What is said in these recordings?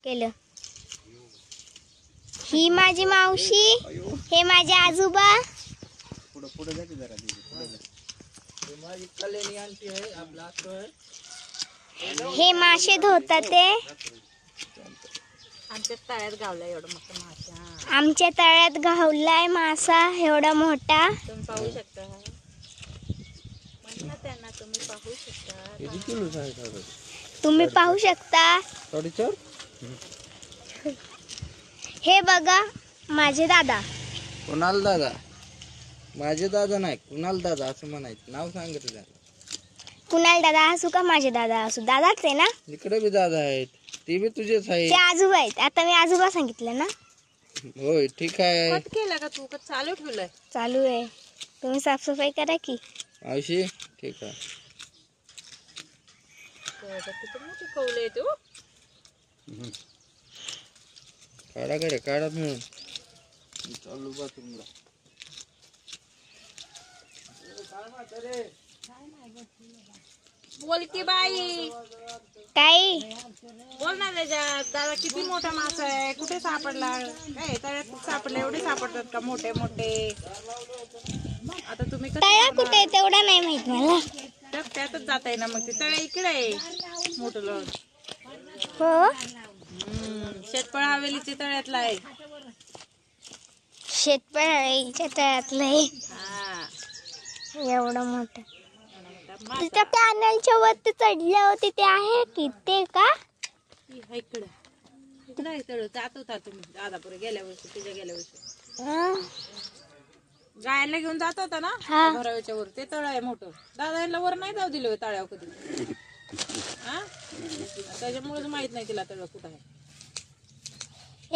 केलं. ही माझी मावशी, हे माझे आजोबा. पुढे जाते जरा माझी कलेनी आणती आहे आपला आहे. हे मासे धुतात ते. आमच्या तळ्यात गावला एवढा मोठा मासा. आमच्या तळ्यात गावलाय मासा एवढा मोठा. तुम्ही पाहू शकता. म्हणतात त्यांना तुम्ही पाहू शकता. किती किलो आहे? तुम्ही पाहू शकता. हे बघा माझे दादा. कुणाल दादा? माझे दादा नाही, कुणाल दादा असं म्हणायचं. नाव सांगितलं त्याला. कुणाल दादा असू का माझे दादा असू, दादाच आहे ना. इकडे बी दादा आहेत, ते बी तुझेच आहेत. ते आजोबा आहेत. आता मी आजोबा सांगितलं ना. होय ठीक आहे. कट केला का तू? कट चालू ठेवलाय? चालू आहे. तुम्ही साफसफाई करा की. मावशी ठीक आहे. किती मोठी कौल आहे तू. काढा कडे काढा मिळून चालू बाथरूमला. बोल की बाई. काय बोल ना त्याच्यात. दादा किती मोठा मासा आहे, कुठे सापडला? काय तळ्यात सापडले? एवढे सापडतात का मोठे मोठे? आता तुम्ही तळा कुठे आहे तेवढा नाही माहित मला. त्यातच जात आहे ना मग. ते तळे इकडे आहे मोठं लॉन. हो शेतफळ हवेलीचे तळ्यातला आहे. शेतपळाच्या तळ्यातलं आहे. हा एवढं मोठं. तिच्या पॅनलच्या वरती चढल्या होती ते आहे की ते का? इकडं इकडं आहे तळ. जात होता तुम्ही दादापुरे गेल्या वर्षी, तुझ्या गेल्या वर्षी गायांना घेऊन जात होता ना भराव्याच्या वर. ते तळ आहे मोठं. दादा यांना वर नाही जाऊ दिलं तळ्यावर कधी. हा त्याच्यामुळेच माहित नाही तिला तळ कुठं आहे.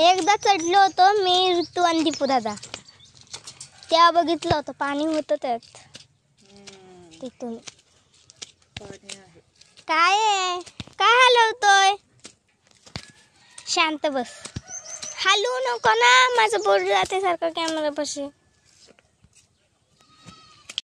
एकदा चढलो होतो मी, ऋतू आणि दीपू दादा. तेव्हा बघितलं होतं पाणी होतं त्यात. तिथून काय आहे? काय हलवतोय? शांत बस. हलवू नको ना, माझं बोट जाते सारखं कॅमेरा पाशी.